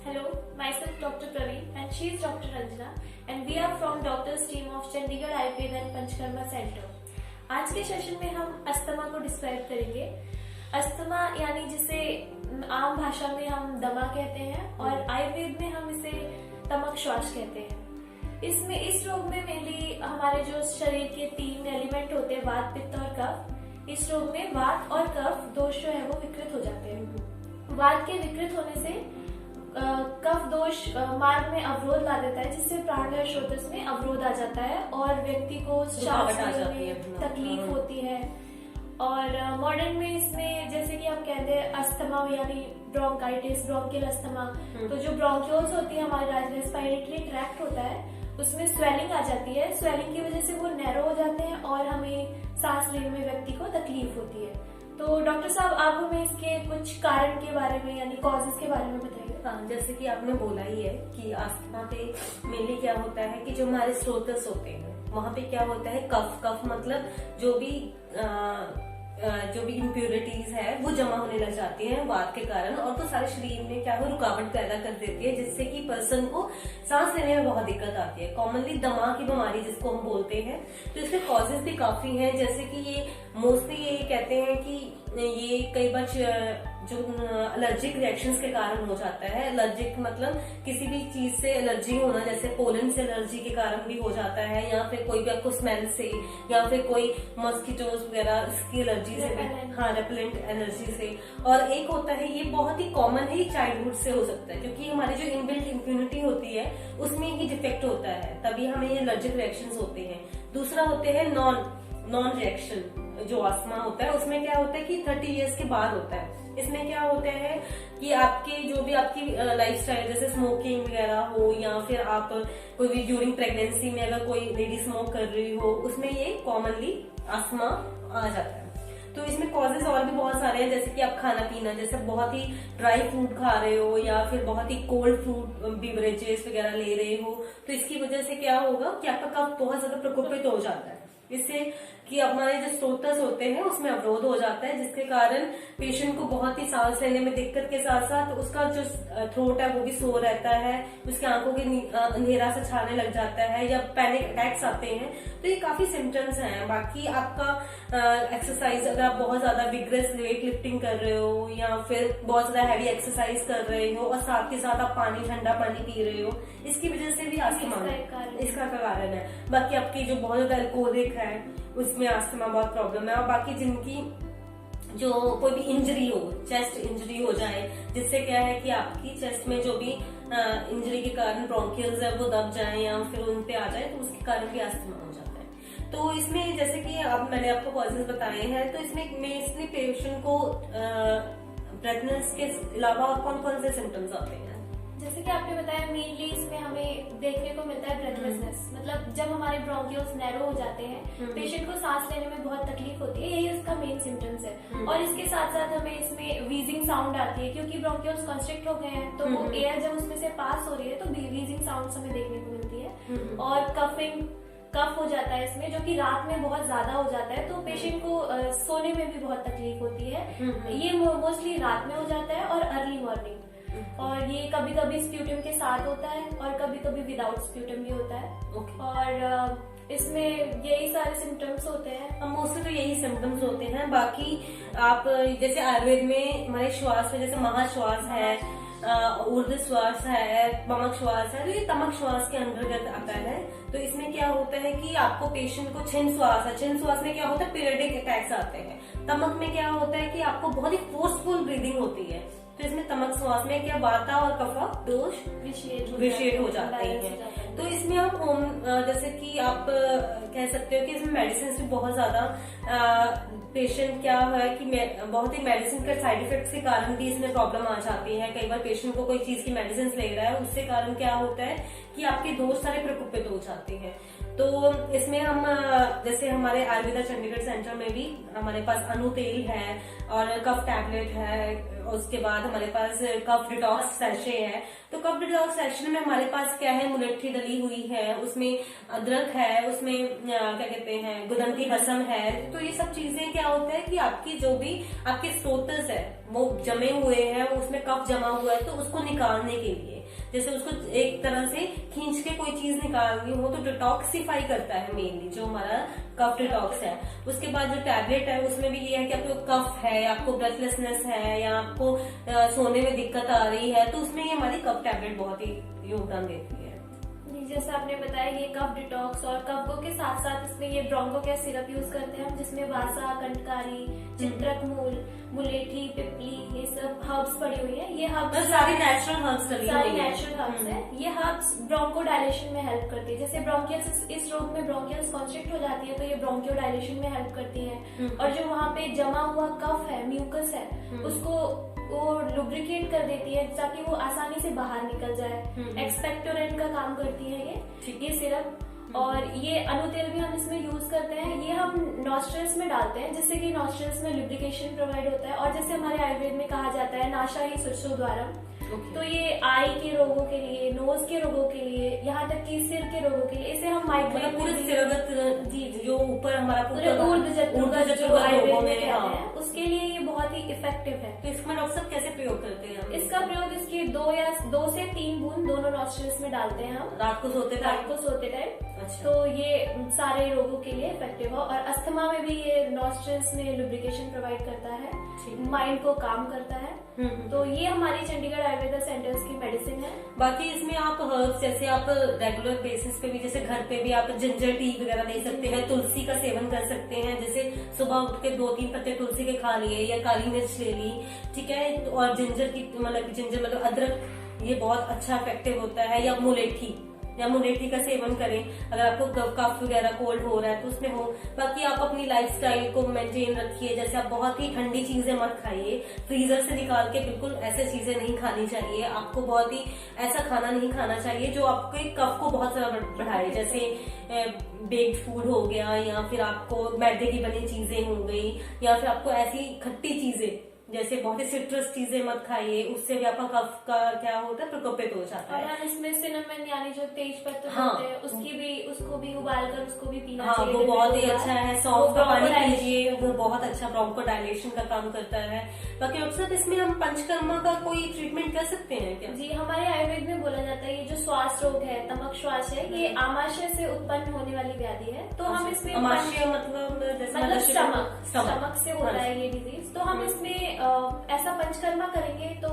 Hello, myself Dr. Praveen and she is Dr. Ranjana and we are from doctors team of Chandigarh Ayurveda and Panchkarma Center. आज के session में हम asthma को describe करेंगे। Asthma यानी जिसे आम भाषा में हम दमा कहते हैं और आयुर्वेद में हम इसे तमक श्वास कहते हैं। इस रोग में मेनली हमारे जो शरीर के 3 एलिमेंट होते हैं, वात, पित्त और कफ। इस रोग में वात और कफ दोष जो है वो विकृत हो जाते हैं। वात के विकृत होने से कफ दोष मार्ग में अवरोध ला देता है, जिससे प्राणवायु स्रोतस में अवरोध आ जाता है और व्यक्ति को सांस लेने में तकलीफ होती है। और मॉडर्न में इसमें जैसे कि आप कहते हैं अस्थमा यानी ब्रोंकाइटिस, ब्रोंकियल अस्थमा, तो जो ब्रोंक्यूल्स होती है हमारे रेस्पिरेटरी ट्रैक्ट होता है उसमें स्वेलिंग आ जाती है। स्वेलिंग की वजह से वो नैरो हो जाते हैं और हमें सांस लेने में व्यक्ति को तकलीफ होती है। तो डॉक्टर साहब आप हमें इसके कुछ कारण के बारे में यानी कॉजेज के बारे में बताइए। हाँ, जैसे कि आपने बोला ही है कि अस्थमा पे मेनली क्या होता है कि जो हमारे स्रोतस होते हैं वहाँ पे क्या होता है कफ मतलब जो भी इम्प्योरिटीज है वो जमा होने लग जाती हैं वात के कारण, और तो सारे शरीर में क्या हो रुकावट पैदा कर देती है, जिससे कि पर्सन को सांस लेने में बहुत दिक्कत आती है। कॉमनली दमा की बीमारी जिसको हम बोलते हैं, तो इसके कॉजेज भी काफी हैं। जैसे कि ये मोस्टली ये कहते हैं कि ये कई बार जो एलर्जिक रिएक्शंस के कारण हो जाता है। एलर्जिक मतलब किसी भी चीज से एलर्जी होना, जैसे पोलन से एलर्जी के कारण भी हो जाता है, या फिर कोई भी आपको स्मेल से, या फिर कोई मॉस्किटोज वगैरह इसकी एलर्जी से, हाँ रेपेलेंट एलर्जी से। और एक होता है ये बहुत ही कॉमन है, चाइल्डहुड से हो सकता है, क्योंकि हमारी जो इनबिल्ट इम्यूनिटी होती है उसमें ही डिफेक्ट होता है, तभी हमें ये एलर्जिक रिएक्शंस होते हैं। दूसरा होते हैं नॉन रिएक्शन। जो अस्थमा होता है उसमें क्या होता है कि 30 इयर्स के बाद होता है। इसमें क्या होता है कि आपके जो भी आपकी लाइफस्टाइल जैसे स्मोकिंग वगैरह हो, या फिर आप कोई भी ड्यूरिंग प्रेगनेंसी में अगर कोई लेडी स्मोक कर रही हो, उसमें ये कॉमनली अस्थमा आ जाता है। तो इसमें कॉजेज और भी बहुत सारे हैं, जैसे कि आप खाना पीना, जैसे बहुत ही ड्राई फूड खा रहे हो या फिर बहुत ही कोल्ड फूड बिवरेजेस वगैरह ले रहे हो, तो इसकी वजह से क्या होगा कि आपका कफ बहुत ज्यादा प्रकोपित हो जाता है, इससे कि हमारे जो स्रोतस होते हैं उसमें अवरोध हो जाता है, जिसके कारण पेशेंट को बहुत ही सांस लेने में दिक्कत के साथ साथ उसका जो थ्रोट है वो भी सो रहता है, उसकी आंखों के अंधेरा से छाने लग जाता है, या पैनिक अटैक्स आते हैं। तो ये काफी सिम्टम्स हैं। बाकी आपका एक्सरसाइज, अगर आप बहुत ज्यादा विग्रेस वेट लिफ्टिंग कर रहे हो या फिर बहुत ज्यादा हैवी एक्सरसाइज कर रहे हो और साथ के साथ आप ठंडा पानी पी रहे हो, इसकी वजह से भी अस्थमा इसका कारण है। बाकी आपकी जो बहुत ज्यादा अल्कोहलिक है उसमें अस्थमा बहुत प्रॉब्लम है। और बाकी जिनकी जो कोई भी इंजरी हो, चेस्ट इंजरी हो जाए, जिससे क्या है कि आपकी चेस्ट में जो भी इंजरी के कारण ब्रोंकियल्स है वो दब जाए या फिर उन पे आ जाए, तो उसके कारण भी अस्थमा हो जाता है। तो इसमें जैसे कि अब मैंने आपको कॉजेज बताए हैं, तो इसमें मेनली पेशेंट को ब्रेथनेस के अलावा और कौन कौन से सिम्टम्स आते हैं? जैसे कि आपने बताया मेनली इसमें हमें देखने को मिलता है ब्रेथलेसनेस, मतलब जब हमारे ब्रोंकियोल्स नैरो हो जाते हैं, पेशेंट को सांस लेने में बहुत तकलीफ होती है, यही उसका मेन सिम्टम्स है। और इसके साथ साथ हमें इसमें वीजिंग साउंड आती है, क्योंकि ब्रोंकियोल्स कंस्ट्रिक्ट हो गए हैं, तो वो एयर जब उसमें से पास हो रही है तो वीजिंग साउंड हमें देखने को मिलती है। और कफ हो जाता है इसमें, जो कि रात में बहुत ज्यादा हो जाता है, तो पेशेंट को सोने में भी बहुत तकलीफ होती है। ये मोस्टली रात में हो जाता है और अर्ली मॉर्निंग, और ये कभी कभी स्प्यूटम के साथ होता है और कभी कभी विदाउट स्प्यूटम भी होता है। और इसमें यही सारे सिम्टम्स होते हैं। हम मोस्टली तो यही सिम्टम्स होते हैं। बाकी आप जैसे आयुर्वेद में हमारे श्वास में जैसे महाश्वास है, ऊर्ध्व श्वास है, तमक श्वास है, तो ये तमक श्वास के अंतर्गत आता है। तो इसमें क्या होता है कि आपको पेशेंट को छिन्न श्वास है, छिन्न श्वास में क्या होता है पीरियडिक अटैक्स आते हैं। तमक में क्या होता है कि आपको बहुत ही फोर्सफुल ब्रीदिंग होती है, तो इसमें तमक श्वास में क्या वाता और कफा दोष विषेद हो जाते हैं। तो इसमें हम होम जैसे कि आप कह सकते हो कि इसमें मेडिसिन भी बहुत ज्यादा पेशेंट क्या है कि बहुत ही मेडिसिन के साइड इफेक्ट्स के कारण भी इसमें प्रॉब्लम आ जाती है। कई बार पेशेंट को कोई चीज की मेडिसिन ले रहा है, उससे कारण क्या होता है कि आपके दोष सारे प्रकोपित हो जाते हैं। तो इसमें हम जैसे हमारे आयुर्वेदा चंडीगढ़ सेंटर में भी हमारे पास अनु तेल है और कफ टैबलेट है उसके बाद हमारे पास कफ डिटॉक्स सैशे है। तो कफ डिटॉक्स सैशे में हमारे पास क्या है, मुलट्ठी डली हुई है, उसमें अदरक है, उसमें क्या कहते हैं गुदंती भस्म है। तो ये सब चीजें क्या होता है कि आपकी जो भी आपके स्टोटस है वो जमे हुए हैं, उसमें कफ जमा हुआ है, तो उसको निकालने के लिए, जैसे उसको एक तरह से खींच के कोई चीज निकालनी हो तो डिटॉक्सिफाई करता है मेनली जो हमारा कफ डिटॉक्स है। उसके बाद जो टैबलेट है उसमें भी ये है कि आपको कफ है, आपको ब्रेथलेसनेस है, या आपको सोने में दिक्कत आ रही है, तो उसमें ये हमारी कफ टैबलेट बहुत ही योगदान देती है। जैसे आपने बताया ये कफ डिटॉक्स, और कफों के साथ साथ इसमें ये ब्रोंको केयर सिरप यूज करते हैं हम, जिसमें वासा, कंटकारी, चित्रक मूल, मुलेठी, पिपली, ये सब हर्ब्स पड़ी हुई है। ये हर्ब्स सारी नेचुरल हर्ब्स सारी नेचुरल हर्ब्स है। ये हर्ब्स ब्रोंको डायलेशन में हेल्प करती है। जैसे ब्रोंकियल्स, इस रोग में ब्रोंकियल्स कॉन्स्ट्रिक्ट हो जाती है तो ये ब्रोंकियो डायलेशन में हेल्प करती है। और जो वहाँ पे जमा हुआ कफ है, म्यूकस है, उसको वो लुब्रिकेट कर देती है ताकि वो आसानी से बाहर निकल जाए। एक्सपेक्टोरेंट का काम करती है ये सिरप। और ये अनुतेल भी हम इसमें यूज करते हैं। ये हम नॉस्ट्रल्स में डालते हैं जिससे कि नॉस्ट्रल्स में लुब्रिकेशन प्रोवाइड होता है। और जैसे हमारे आयुर्वेद में कहा जाता है नाशा ही सुश्रुद्वारम, तो ये आई के रोगों के लिए, नोज के रोगों के लिए, यहाँ तक कि सिर के रोगों के लिए, इसे हम माइग्रेन पूरे सिरदर्द जी जो ऊपर हमारा पूरे ऊर्ध्व जो आयुर्वेद में कहते हैं उसके लिए ये बहुत ही इफेक्टिव है। तो इसमें डॉक्टर साहब कैसे प्रयोग करते हैं? इसका प्रयोग इसकी 2 से 3 बूंद दोनों नॉस्ट्रल्स में डालते हैं हम रात को सोते टाइम। तो ये सारे रोगों के लिए इफेक्टिव है। और अस्थमा में भी ये नॉस्ट्रल्स में लुब्रिकेशन प्रोवाइड करता है, माइंड को काम करता है। तो ये हमारी चंडीगढ़ आयुर्वेदा सेंटर्स की मेडिसिन है। बाकी इसमें आप हर्ब्स जैसे आप रेगुलर बेसिस पे भी, जैसे घर पे भी आप जिंजर टी वगैरह ले सकते हैं, तुलसी का सेवन कर सकते हैं। जैसे सुबह उठ के 2-3 पत्ते तुलसी के खा लिए या काली मिर्च ले ली, ठीक है। और जिंजर की मतलब अदरक, ये बहुत अच्छा इफेक्टिव होता है। या मुलेठी का सेवन करें अगर आपको कफ वगैरह कोल्ड हो रहा है तो उसमें हो। बाकी आप अपनी लाइफस्टाइल को मेंटेन रखिए, जैसे आप बहुत ही ठंडी चीजें मत खाइए, फ्रीजर से निकाल के बिल्कुल ऐसे चीजें नहीं खानी चाहिए। आपको बहुत ही ऐसा खाना नहीं खाना चाहिए जो आपके कफ को बहुत ज्यादा बढ़ाए, जैसे बेक्ड फूड हो गया, या फिर आपको मैदे की बनी चीजें हो गई, या फिर आपको ऐसी खट्टी चीजें जैसे बहुत ही सिट्रस चीजें मत खाइए, उससे भी आपका कफ का क्या होता है, प्रकोपित हो जाता है। और इसमें सिनेमन यानी जो तेज पत्ते हाँ, होते हैं उसको भी उबालकर उसको भी पीना हाँ, चाहिए। वो बहुत ही अच्छा है। सौंफ का पानी पीजिए, वो बहुत अच्छा ब्रोंको डायलेशन का काम करता है। बाकी डॉक्टर साहब इसमें हम पंचकर्मा का कोई ट्रीटमेंट कर सकते हैं क्या? जी, हमारे आयुर्वेद में बोला जाता है ये जो श्वास रोग है, तमक श्वास है, ये आमाशय से उत्पन्न होने वाली व्याधि है। तो हम इसमें आमाशय मतलब स्टमक से होता है ये डिजीज। तो हम इसमें ऐसा पंचकर्मा करेंगे तो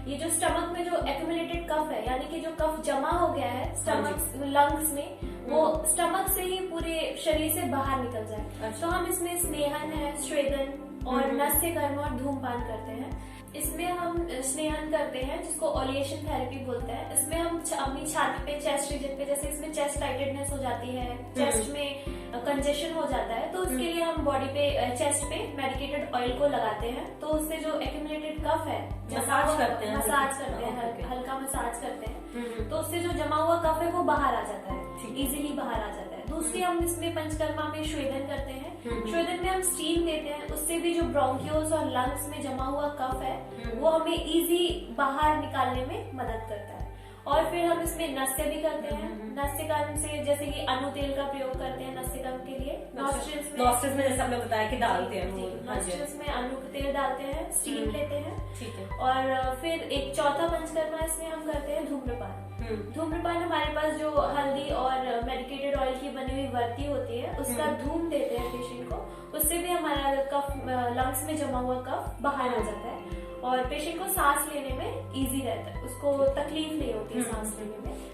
ये जो स्टमक में जो एक्यूमुलेटेड कफ है, यानी कि जो कफ जमा हो गया है स्टमक लंग्स में, वो स्टमक से ही पूरे शरीर से बाहर निकल जाए। तो हम इसमें स्नेहन है, स्वेदन और नस्य कर्म और धूमपान करते हैं। इसमें हम स्नेहन करते हैं जिसको ओलिएशन थेरेपी बोलते हैं। इसमें हम अपनी छाती पे, चेस्ट रीजन पे, जैसे इसमें चेस्ट टाइटेडनेस हो जाती है, चेस्ट में कंजेशन हो जाता है, तो उसके लिए हम बॉडी पे, चेस्ट पे मेडिकेटेड ऑयल को लगाते हैं। तो उससे जो एक्यूमुलेटेड कफ है मसाज करते हैं, हल्का मसाज करते हैं, तो उससे जो जमा हुआ कफ है वो बाहर आ जाता है, इजीली बाहर आ जाता है। दूसरी हम इसमें पंचकर्मा में श्वेदन करते हैं। श्वेदन में हम स्टीम देते हैं, उससे भी जो ब्रोंकियोल्स और लंग्स में जमा हुआ कफ है वो हमें इजी बाहर निकालने में मदद करता है। और फिर हम इसमें नस्य भी करते हैं। नस्य कर्म से जैसे कि अनुतेल का प्रयोग करते हैं नस्य कर्म के लिए। नॉस्ट्रल्स में जैसे आपने बताया कि डालते हैं, नॉस्ट्रल्स में अनु तेल डालते हैं, स्टीम लेते हैं। ठीक है। और फिर एक चौथा पंचकर्मा इसमें हम करते हैं धूम्रपान। धूम्रपान हमारे पास जो हल्दी और मेडिकेटेड ऑयल की बनी हुई वर्ती होती है उसका धूम देते हैं पेशेंट को, उससे भी हमारा कफ, लंग्स में जमा हुआ कफ बाहर आ जाता है और पेशेंट को सांस लेने में इजी रहता है, उसको तकलीफ नहीं होती है सांस लेने में।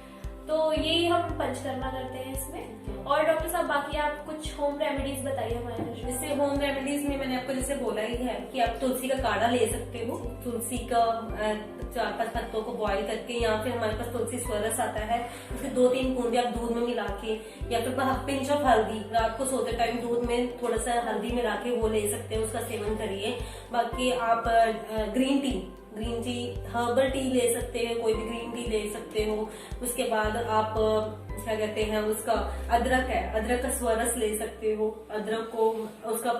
तो यही हम पंचकर्मा करते हैं इसमें। और डॉक्टर साहब बाकी आप कुछ होम रेमेडीज बताइए हमारे दर्शकों। जैसे होम रेमेडीज में मैंने आपको जैसे बोला ही है कि आप तुलसी का काढ़ा ले सकते हो। तुलसी का 4-5 पत्तों को बॉईल करके, या फिर हमारे पास तुलसी स्वरस आता है, उसके 2-3 बूंदे आप दूध में मिला के, या फिर पिंच ऑफ हल्दी रात को सोते टाइम दूध में थोड़ा सा हल्दी मिला के वो ले सकते हैं, उसका सेवन करिए। बाकी आप ग्रीन टी हर्बल टी ले सकते हैं, कोई भी ग्रीन टी ले सकते हो। उसके बाद आप क्या कहते हैं उसका, अदरक है, अदरक का स्वरस ले सकते हो, अदरक को उसका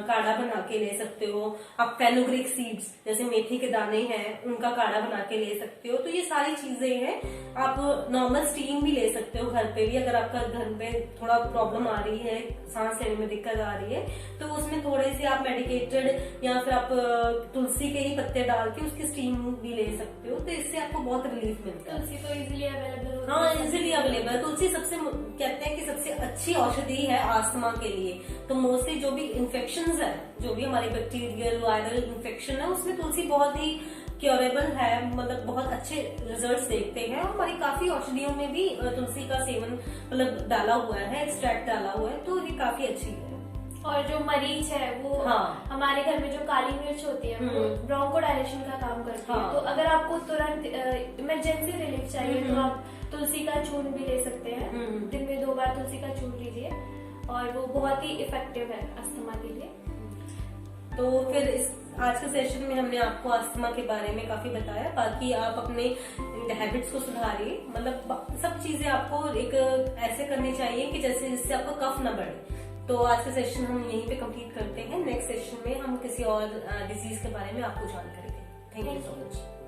काढ़ा बना के ले सकते हो। आप फेनुग्रीक सीड्स जैसे मेथी के दाने हैं उनका काढ़ा बना के ले सकते हो। तो ये सारी चीजें हैं। आप नॉर्मल स्टीम भी ले सकते हो घर पे भी, अगर आपका घर में थोड़ा प्रॉब्लम आ रही है, सांस लेने में दिक्कत आ रही है, तो उसमें थोड़े से आप मेडिकेटेड या फिर आप तुलसी के ही पत्ते डाल के उसकी स्टीम भी ले सकते हो। तो इससे आपको बहुत रिलीफ मिलता है। तुलसी तो इजीली अवेलेबल होती है। हाँ, इजीली अवेलेबल। तुलसी सबसे कहते हैं कि सबसे अच्छी औषधि है अस्थमा के लिए। तो मोस्टली जो भी इन्फेक्शंस है, जो भी हमारे बैक्टीरियल वायरल इन्फेक्शन है, उसमें तुलसी बहुत ही क्योरेबल है, मतलब बहुत अच्छे रिजल्ट्स देखते हैं। और हमारी काफी औषधियों में भी तुलसी का सेवन मतलब डाला हुआ है, एक्सट्रैक्ट डाला हुआ है, तो ये काफी अच्छी है। और जो मरीच है वो हाँ। हमारे घर में जो काली मिर्च होती है वो ब्रोंकोडायलेशन का काम करती है। हाँ। तो अगर आपको तुरंत इमरजेंसी रिलीफ चाहिए तो आप तुलसी का चूर्ण भी ले सकते हैं। दिन में 2 बार तुलसी का चूर्ण लीजिए और वो बहुत ही इफेक्टिव है अस्थमा के लिए। तो फिर इस आज के सेशन में हमने आपको अस्थमा के बारे में काफी बताया। बाकी आप अपने हैबिट्स को सुधारिए, मतलब सब चीजें आपको एक ऐसे करनी चाहिए कि जैसे जिससे आपको कफ न बढ़े। तो आज का सेशन हम यहीं पे कंप्लीट करते हैं। नेक्स्ट सेशन में हम किसी और डिजीज के बारे में आपको जानकारी देंगे। Thank you so much.